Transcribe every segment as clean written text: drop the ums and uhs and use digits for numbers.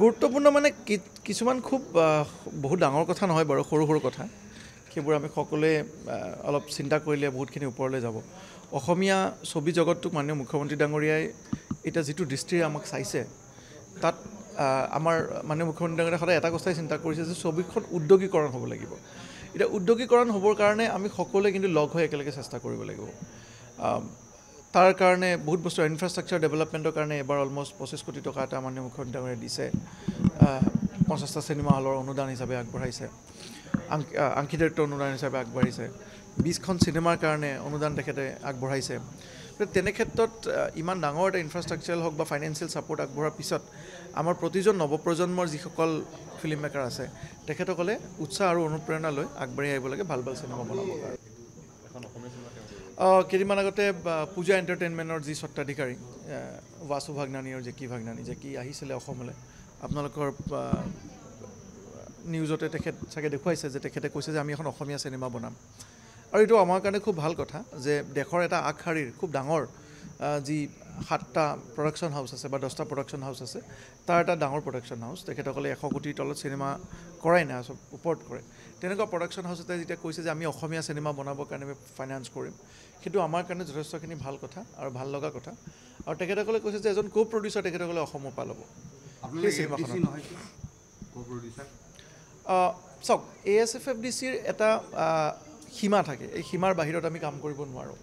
গুৰুত্বপূৰ্ণ মানে কিছুমান খুব বহুত ডাঙৰ কথা নহয় বাৰু, সৰু সৰু কথা সেইবোৰ আমি সকলোৱে অলপ চিন্তা কৰিলে বহুতখিনি ওপৰলৈ যাব। অসমীয়া ছবি জগতটোক মাননীয় মুখ্যমন্ত্ৰী ডাঙৰীয়াই এতিয়া যিটো দৃষ্টিৰে আমাক চাইছে, তাত আমাৰ মাননীয় মুখ্যমন্ত্ৰী ডাঙৰীয়াই সদায় এটা কথাই চিন্তা কৰিছে যে ছবিখন উদ্যোগীকৰণ হ'ব লাগিব। এতিয়া উদ্যোগীকৰণ হ'বৰ কাৰণে আমি সকলোৱে কিন্তু লগ হৈ একেলগে চেষ্টা কৰিব লাগিব। তাৰ কাৰণে বহুত বস্তু ইনফ্ৰাষ্ট্ৰাকচাৰ ডেভেলপমেণ্টৰ কাৰণে এবাৰ অলমষ্ট 25 কোটি টকা এটা মাননীয় মুখ্যমন্ত্ৰী ডাঙৰীয়াই দিছে। 50টা চিনেমা হলৰ অনুদান হিচাপে আগবঢ়াইছে, আংশীদাৰিত্ব অনুদান হিচাপে আগবাঢ়িছে, 20খন চিনেমাৰ কাৰণে অনুদান তেখেতে আগবঢ়াইছে। তেনে ক্ষেত্ৰত ইমান ডাঙৰ এটা ইনফ্ৰাষ্ট্ৰাকচাৰ হওক বা ফাইনেন্সিয়েল ছাপোৰ্ট আগবঢ়োৱাৰ পিছত আমাৰ প্ৰতিজন নৱপ্ৰজন্মৰ যিসকল ফিল্ম মেকাৰ আছে তেখেতসকলে উৎসাহ আৰু অনুপ্ৰেৰণা লৈ আগবাঢ়ি আহিব লাগে ভাল ভাল চিনেমা বনাবৰ কাৰণে। কেইদিনমান আগতে পূজা এণ্টাৰটেইনমেণ্টৰ যি স্বত্বাধিকাৰী বাসু ভাগনানী আৰু জেকি ভাগনানী, জেকি আহিছিলে অসমলৈ। আপোনালোকৰ নিউজতে তেখেত চাগে দেখুৱাইছে যে তেখেতে কৈছে যে আমি এখন অসমীয়া চিনেমা বনাম। আৰু এইটো আমাৰ কাৰণে খুব ভাল কথা যে দেশৰ এটা আগশাৰীৰ খুব ডাঙৰ যি 7টা প্ৰডাকশ্যন হাউচ আছে বা 10টা প্ৰডাকশ্যন হাউচ আছে, তাৰ এটা ডাঙৰ প্ৰডাকশ্যন হাউচ। তেখেতসকলে 100 কোটিৰ তলত চিনেমা কৰাই নাই, চব ওপৰত কৰে। তেনেকুৱা প্ৰডাকশ্যন হাউচ এটাই যেতিয়া কৈছে যে আমি অসমীয়া চিনেমা বনাবৰ কাৰণে আমি ফাইনেন্স কৰিম, সেইটো আমাৰ কাৰণে যথেষ্টখিনি ভাল কথা আৰু ভাল লগা কথা। আৰু তেখেতসকলে কৈছে যে এজন কো-প্ৰডিউচাৰ তেখেতসকলে অসমৰ পৰা ল'ব সেই চিনেমাখনত। চাওক, ASFFDCৰ এটা সীমা থাকে, এই সীমাৰ বাহিৰত আমি কাম কৰিব নোৱাৰোঁ।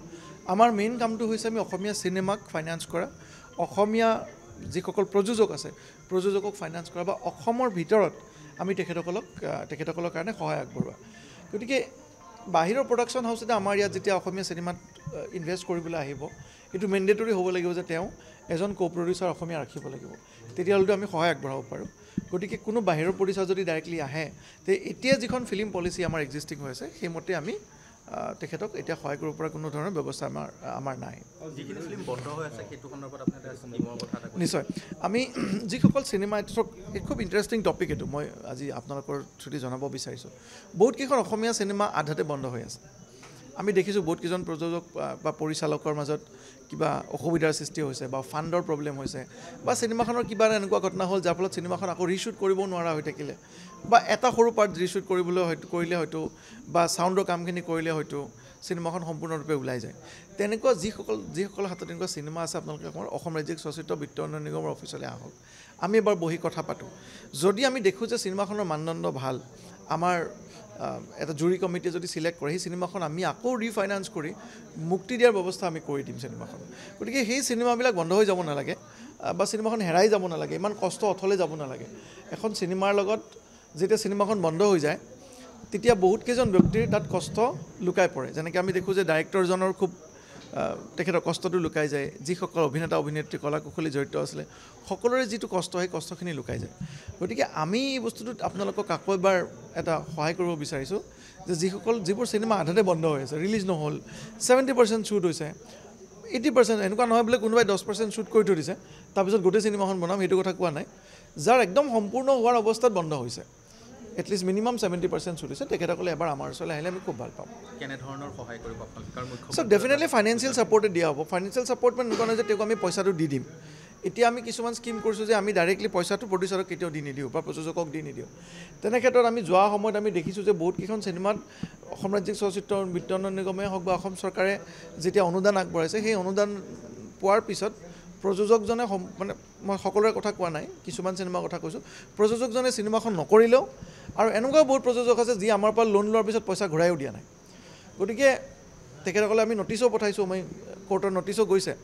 আমাৰ মেইন কামটো হৈছে আমি অসমীয়া চিনেমাক ফাইনেন্স কৰা, অসমীয়া যিসকল প্ৰযোজক আছে প্ৰযোজকক ফাইনেন্স কৰা বা অসমৰ ভিতৰত আমি তেখেতসকলৰ কাৰণে সহায় আগবঢ়োৱা। গতিকে বাহিৰৰ প্ৰডাকশ্যন হাউচ এটা আমাৰ ইয়াত যেতিয়া অসমীয়া চিনেমাত ইনভেষ্ট কৰিবলৈ আহিব, এইটো মেণ্ডেটৰী হ'ব লাগিব যে তেওঁ এজন কো-প্ৰডিউচাৰ অসমীয়া ৰাখিব লাগিব, তেতিয়াহ'লেতো আমি সহায় আগবঢ়াব পাৰোঁ। গতিকে কোনো বাহিৰৰ প্ৰডিউচাৰ যদি ডাইৰেক্টলি আহে, তে এতিয়া যিখন ফিল্ম পলিচি আমাৰ এক্সিষ্টিং হৈ আছে সেইমতে আমি তেখেতক এতিয়া সহায় কৰিব পৰা কোনো ধৰণৰ ব্যৱস্থা আমাৰ নাই। নিশ্চয়, আমি যিসকল চিনেমা, খুব ইণ্টাৰেষ্টিং টপিক এইটো, মই আজি আপোনালোকৰ থ্ৰুদি জনাব বিচাৰিছোঁ। বহুতকেইখন অসমীয়া চিনেমা আধাতে বন্ধ হৈ আছে। আমি দেখিছোঁ বহুতকেইজন প্ৰযোজক বা পৰিচালকৰ মাজত কিবা অসুবিধাৰ সৃষ্টি হৈছে বা ফাণ্ডৰ প্ৰব্লেম হৈছে বা চিনেমাখনৰ কিবা এনেকুৱা ঘটনা হ'ল যাৰ ফলত চিনেমাখন আকৌ ৰিশ্বুট কৰিব নোৱাৰা হৈ থাকিলে বা এটা সৰু পাৰ্ট ৰিশ্বুট কৰিলে হয়তো বা চাউণ্ডৰ কামখিনি কৰিলে হয়তো চিনেমাখন সম্পূৰ্ণৰূপে ওলাই যায়। তেনেকুৱা যিসকল হাতত তেনেকুৱা চিনেমা আছে, আপোনালোকে অসম ৰাজ্যিক চলচ্চিত্ৰ বিত্ত উন্নয়ন নিগমৰ অফিচলৈ আহক, আমি এবাৰ বহি কথা পাতোঁ। যদি আমি দেখোঁ যে চিনেমাখনৰ মানদণ্ড ভাল, আমাৰ এটা জুৰি কমিটিয়ে যদি চিলেক্ট কৰে, সেই চিনেমাখন আমি আকৌ ৰিফাইনেন্স কৰি মুক্তি দিয়াৰ ব্যৱস্থা আমি কৰি দিম চিনেমাখন। গতিকে সেই চিনেমাবিলাক বন্ধ হৈ যাব নালাগে বা চিনেমাখন হেৰাই যাব নালাগে, ইমান কষ্ট অথলে যাব নালাগে। এখন চিনেমাৰ লগত যেতিয়া চিনেমাখন বন্ধ হৈ যায়, তেতিয়া বহুতকেইজন ব্যক্তিৰ তাত কষ্ট লুকাই পৰে। যেনেকৈ আমি দেখোঁ যে ডাইৰেক্টৰজনৰ খুব তেখেতৰ কষ্টটো লুকাই যায়, যিসকল অভিনেতা অভিনেত্ৰী কলা কুশলী জড়িত আছিলে সকলোৰে যিটো কষ্ট, সেই কষ্টখিনি লুকাই যায়। গতিকে আমি এই বস্তুটোত আপোনালোকক আকৌ এবাৰ এটা সহায় কৰিব বিচাৰিছোঁ যে যিবোৰ চিনেমা আধাতে বন্ধ হৈ আছে, ৰিলিজ নহ'ল, 70% শ্বুট হৈছে, 80% এনেকুৱা নহয় বোলে কোনোবাই 10% শ্বুট কৰি থৈ দিছে তাৰপিছত গোটেই চিনেমাখন বনাম, সেইটো কথা কোৱা নাই। যাৰ একদম সম্পূৰ্ণ হোৱাৰ অৱস্থাত বন্ধ হৈছে, এটলিষ্ট মিনিমাম 70% শ্বুট হৈছে, তেখেতসকলে এবাৰ আমাৰ ওচৰলৈ আহিলে আমি খুব ভাল পাম। কেনেধৰণৰ সহায় কৰিব আপোনালোকে? চ' ডেফিনেটলি ফাইনেন্সিয়েল ছাপৰ্টে দিয়া হ'ব। ফাইনেন্সিয়েল ছাপৰ্ট মানে এনেকুৱা নহয় যে তেওঁক আমি পইচাটো দি দিম। এতিয়া আমি কিছুমান স্কিম কৰিছোঁ যে আমি ডাইৰেক্টলি পইচাটো প্ৰডিউচাৰক কেতিয়াও দি নিদিওঁ বা প্ৰযোজকক দি নিদিওঁ। তেনে ক্ষেত্ৰত আমি যোৱা সময়ত আমি দেখিছোঁ যে বহুতকেইখন চিনেমাত অসম ৰাজ্যিক চলচ্চিত্ৰ বিত্ত উন্নয়ন নিগমেই হওক বা অসম চৰকাৰে যেতিয়া অনুদান আগবঢ়াইছে, সেই অনুদান পোৱাৰ পিছত প্ৰযোজকজনে মানে মই সকলোৰে কথা কোৱা নাই, কিছুমান চিনেমাৰ কথা কৈছোঁ, প্ৰযোজকজনে চিনেমাখন নকৰিলেও আৰু এনেকুৱাও বহুত প্ৰযোজক আছে যি আমাৰ পৰা লোন লোৱাৰ পিছত পইচা ঘূৰাইও দিয়া নাই। গতিকে তেখেতসকলে আমি নটিচো পঠাইছোঁ, মই কোৰ্টৰ নটিচো গৈছে।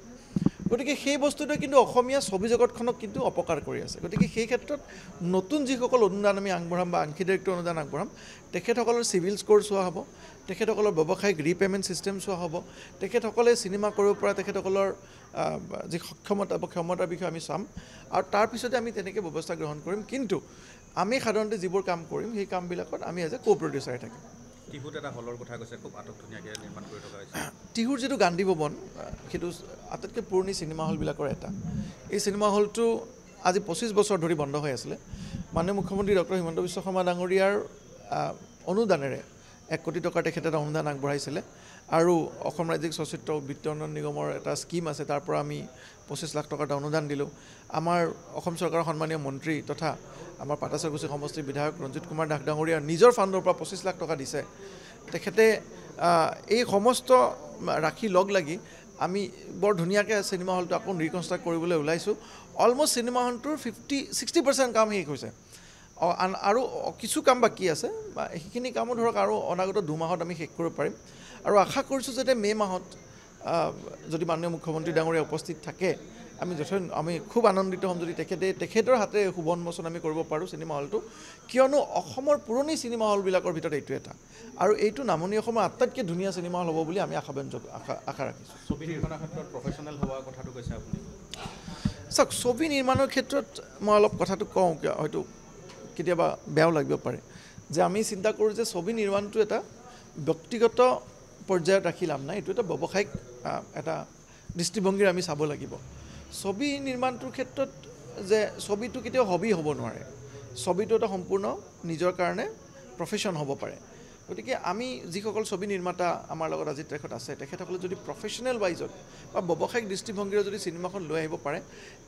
গতিকে সেই বস্তুটোৱে কিন্তু অসমীয়া ছবি জগতখনক কিন্তু অপকাৰ কৰি আছে। গতিকে সেই ক্ষেত্ৰত নতুন যিসকল অনুদান আমি আগবঢ়াম বা আংশীদাৰিত্ব অনুদান আগবঢ়াম, তেখেতসকলৰ চিভিল স্ক'ৰ চোৱা হ'ব, তেখেতসকলৰ ব্যৱসায়িক ৰিপে'মেণ্ট ছিষ্টেম চোৱা হ'ব, তেখেতসকলে চিনেমা কৰিব পৰা তেখেতসকলৰ যি সক্ষমতা বা ক্ষমতাৰ বিষয়ে আমি চাম আৰু তাৰপিছতে আমি তেনেকৈ ব্যৱস্থা গ্ৰহণ কৰিম। কিন্তু আমি সাধাৰণতে যিবোৰ কাম কৰিম সেই কামবিলাকত আমি এজ এ কো-প্ৰডিউচাৰে থাকিম। টিহুত এটা হলৰ কথা কৈছে, খুব আটকধুনীয়াকৈ নিৰ্মাণ কৰি থকা হৈছে। টিহুৰ যিটো গান্ধী ভৱন, সেইটো আটাইতকৈ পুৰণি চিনেমা হলবিলাকৰ এটা। এই চিনেমা হলটো আজি 25 বছৰ ধৰি বন্ধ হৈ আছিলে। মাননীয় মুখ্যমন্ত্ৰী ডক্টৰ হিমন্ত বিশ্ব শৰ্মা ডাঙৰীয়াৰ অনুদানেৰে 1 কোটি টকাৰ তেখেতে এটা অনুদান আগবঢ়াইছিলে আৰু অসম ৰাজ্যিক চলচ্চিত্ৰ বিত্ত উন্নয়ন নিগমৰ এটা স্কিম আছে, তাৰ পৰা আমি 25 লাখ টকাৰ অনুদান দিলোঁ আমাৰ অসম চৰকাৰৰ সন্মানীয় মন্ত্ৰী তথা আমাৰ পাটাচাকুচি সমষ্টিৰ বিধায়ক ৰঞ্জিত কুমাৰ দাস ডাঙৰীয়া নিজৰ ফাণ্ডৰ পৰা 25 লাখ টকা দিছে তেখেতে এই সমস্ত ৰাখি লগ লাগি আমি বৰ ধুনীয়াকৈ চিনেমা হলটো আকৌ ৰিকনষ্ট্ৰাক্ট কৰিবলৈ ওলাইছোঁ অলমষ্ট চিনেমা হলটোৰ 60% কাম শেষ হৈছে আৰু কিছু কাম বাকী আছে সেইখিনি কামো ধৰক আৰু অনাগত 2 মাহত আমি শেষ কৰিব পাৰিম আৰু আশা কৰিছোঁ যাতে মে' মাহত যদি মাননীয় মুখ্যমন্ত্ৰী ডাঙৰীয়া উপস্থিত থাকে আমি খুব আনন্দিত হ'ম যদি তেখেতৰ হাতে শুভ উন্মোচন আমি কৰিব পাৰোঁ চিনেমা হলটো কিয়নো অসমৰ পুৰণি চিনেমা হলবিলাকৰ ভিতৰত এইটো এটা আৰু এইটো নামনি অসমৰ আটাইতকৈ ধুনীয়া চিনেমা হল হ'ব বুলি আমি আশা ৰাখিছোঁ ছবি নিৰ্মাণৰ ক্ষেত্ৰত প্ৰফেচনেল হোৱাৰ কথাটো কৈছে আপুনি চাওক ছবি নিৰ্মাণৰ ক্ষেত্ৰত মই অলপ কথাটো কওঁ হয়তো কেতিয়াবা বেয়াও লাগিব পাৰে যে আমি চিন্তা কৰোঁ যে ছবি নিৰ্মাণটো এটা ব্যক্তিগত পৰ্যায়ত ৰাখি লাভ নাই এইটো এটা ব্যৱসায়িক এটা দৃষ্টিভংগীৰে আমি চাব লাগিব ছবি নিৰ্মাণটোৰ ক্ষেত্ৰত যে ছবিটো কেতিয়াও হবি হ'ব নোৱাৰে ছবিটো এটা সম্পূৰ্ণ নিজৰ কাৰণে প্ৰফেশ্যন হ'ব পাৰে গতিকে আমি যিসকল ছবি নিৰ্মাতা আমাৰ লগত আজি তেখেত আছে তেখেতসকলে যদি প্ৰফেশ্যনেল ৱাইজত বা ব্যৱসায়িক দৃষ্টিভংগীৰে যদি চিনেমাখন লৈ আহিব পাৰে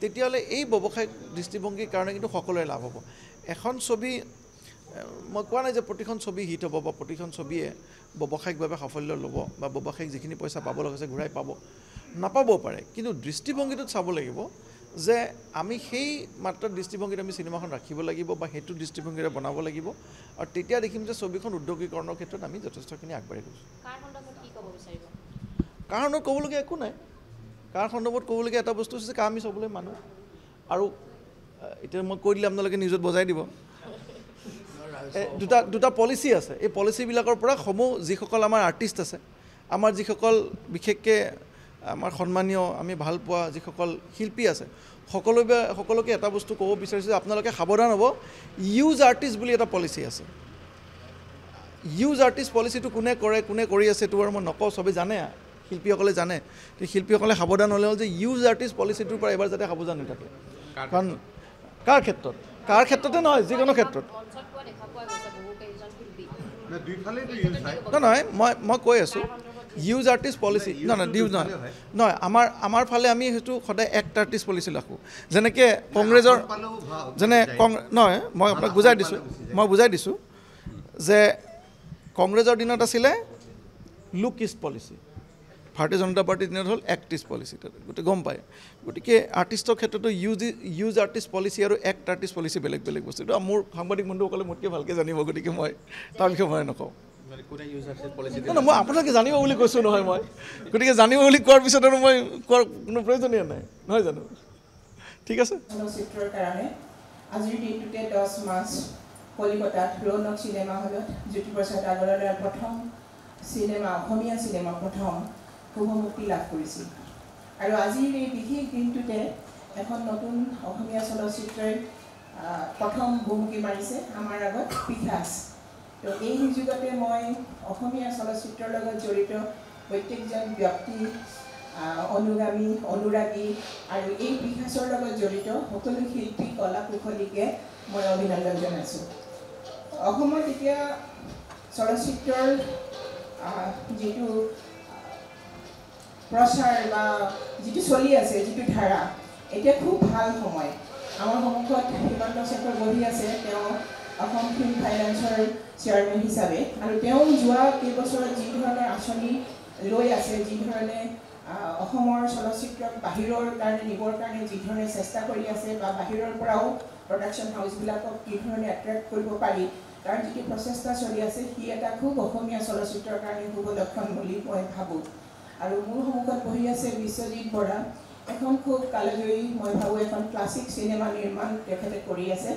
তেতিয়াহ'লে এই ব্যৱসায়িক দৃষ্টিভংগীৰ কাৰণে কিন্তু সকলোৰে লাভ হ'ব এখন ছবি মই কোৱা নাই যে প্ৰতিখন ছবি হিট হ'ব বা প্ৰতিখন ছবিয়ে ব্যৱসায়িকভাৱে সাফল্য ল'ব বা ব্যৱসায়িক যিখিনি পইচা পাব লগা আছে ঘূৰাই পাব নাপাবও পাৰে কিন্তু দৃষ্টিভংগীটোত চাব লাগিব যে আমি সেই মাত্ৰাৰ দৃষ্টিভংগীত আমি চিনেমাখন ৰাখিব লাগিব বা সেইটো দৃষ্টিভংগীৰে বনাব লাগিব আৰু তেতিয়া দেখিম যে ছবিখন উদ্যোগীকৰণৰ ক্ষেত্ৰত আমি যথেষ্টখিনি আগবাঢ়ি গৈছোঁ কাৰ সন্দৰ্ভত ক'বলগীয়া একো নাই কাৰ সন্দৰ্ভত ক'বলগীয়া এটা বস্তু হৈছে আমি চবলৈ মানুহ আৰু এতিয়া মই কৈ দিলে আপোনালোকে নিউজত বজাই দিব দুটা পলিচি আছে এই পলিচিবিলাকৰ পৰা সমূহ যিসকল আমাৰ আৰ্টিষ্ট আছে আমাৰ যিসকল বিশেষকৈ আমাৰ সন্মানীয় আমি ভাল পোৱা যিসকল শিল্পী আছে সকলোকে এটা বস্তু ক'ব বিচাৰিছোঁ যে আপোনালোকে সাৱধান হ'ব ইউজ আৰ্টিষ্ট বুলি এটা পলিচি আছে ইউজ আৰ্টিষ্ট পলিচিটো কোনে কৰি আছে এইটো আৰু মই নকওঁ চবেই জানে শিল্পীসকলে জানে শিল্পীসকলে সাৱধান হ'লে হ'ল যে ইউজ আৰ্টিষ্ট পলিচিটোৰ পৰা এবাৰ যাতে সাৱধান হৈ থাকে কাৰণ কাৰ ক্ষেত্ৰতে নহয় যিকোনো ক্ষেত্ৰত নহয় মই কৈ আছোঁ ইউজ আৰ্টিষ্ট পলিচি নহয় আমাৰ ফালে আমি সেইটো সদায় এক্ট আৰ্টিষ্ট পলিচি ৰাখোঁ যেনেকৈ কংগ্ৰেছৰ নহয় মই আপোনাক বুজাই দিছোঁ যে কংগ্ৰেছৰ দিনত আছিলে লুক ইষ্ট পলিচি ভাৰতীয় জনতা পাৰ্টীৰ দিনত হ'ল এক্ট ইষ্ট পলিচি গতিকে গম পায় গতিকে আৰ্টিষ্টৰ ক্ষেত্ৰতো ইউজ আৰ্টিষ্ট পলিচি আৰু এক্ট আৰ্টিষ্ট পলিচি বেলেগ বস্তু এইটো মোৰ সাংবাদিক বন্ধুসকলে মোতকৈ ভালকৈ জানিব গতিকে মই তাৰ বিষয়ে মই নকওঁ মই আপোনালোকে জানিব বুলি কৈছোঁ নহয় মই গতিকে জানিব বুলি কোৱাৰ পিছত আৰু মই কোৱাৰ কোনো প্ৰয়োজনীয় নাই নহয় জানো ঠিক আছে চলচ্চিত্ৰৰ কাৰণে আজিৰ দিনটোতে 10 মাৰ্চ কলিকতাত ৰৌনক চিনেমা হলত জ্যোতিপ্ৰসাদ আগৰৱালাৰ প্ৰথম অসমীয়া চিনেমা প্ৰথম শুভমুক্তি লাভ কৰিছিল আৰু আজিৰ এই বিশেষ দিনটোতে এখন নতুন অসমীয়া চলচ্চিত্ৰই প্ৰথম ভুমুকি মাৰিছে আমাৰ আগত পিশাচ তো এই সুযোগতে মই অসমীয়া চলচ্চিত্ৰৰ লগত জড়িত প্ৰত্যেকজন ব্যক্তি অনুগামী অনুৰাগী আৰু এই পিশাচৰ লগত জড়িত সকলো শিল্পী কলা কুশলীকে মই অভিনন্দন জনাইছোঁ অসমত এতিয়া চলচ্চিত্ৰৰ যিটো প্ৰচাৰ বা যিটো চলি আছে যিটো ধাৰা এতিয়া খুব ভাল সময় আমাৰ সন্মুখত হিমন্ত শেখৰ বহি আছে তেওঁ অসম ফিল্ম ফাইনেন্সৰ চেয়াৰমেন হিচাপে আৰু তেওঁ যোৱা কেইবছৰত যি ধৰণৰ আঁচনি লৈ আছে যি ধৰণে অসমৰ চলচ্চিত্ৰক বাহিৰৰ কাৰণে নিবৰ কাৰণে যি ধৰণে চেষ্টা কৰি আছে বা বাহিৰৰ পৰাও প্ৰডাকশ্যন হাউচবিলাকক কি ধৰণে এট্ৰেক্ট কৰিব পাৰি তাৰ যিটো প্ৰচেষ্টা চলি আছে সি এটা খুব অসমীয়া চলচ্চিত্ৰৰ কাৰণে শুভ লক্ষণ বুলি মই ভাবোঁ আৰু মোৰ সন্মুখত বহি আছে বিশ্বজিৎ বৰা এখন খুব কালজয়ী মই ভাবোঁ এখন ক্লাছিক চিনেমা নিৰ্মাণ তেখেতে কৰি আছে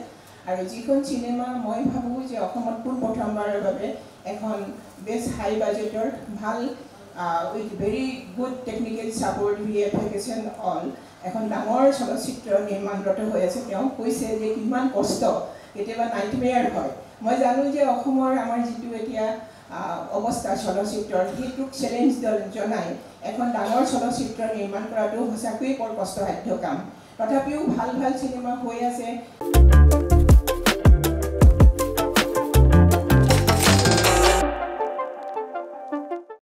আৰু যিখন চিনেমা মই ভাবোঁ যে অসমত পোনপ্ৰথমবাৰৰ বাবে এখন বেষ্ট হাই বাজেটৰ ভাল with very good technical support VFX all এখন ডাঙৰ চলচ্চিত্ৰ নিৰ্মাণৰত হৈ আছে তেওঁ কৈছে যে কিমান কষ্ট কেতিয়াবা নাইটমেয়াৰ হয় মই জানো যে অসমৰ আমাৰ যিটো এতিয়া অৱস্থা চলচ্চিত্ৰৰ সেইটোক চেলেঞ্জ জনাই এখন ডাঙৰ চলচ্চিত্ৰ নিৰ্মাণ কৰাটো সঁচাকৈয়ে বৰ কষ্টসাধ্য কাম তথাপিও ভাল চিনেমা হৈ আছে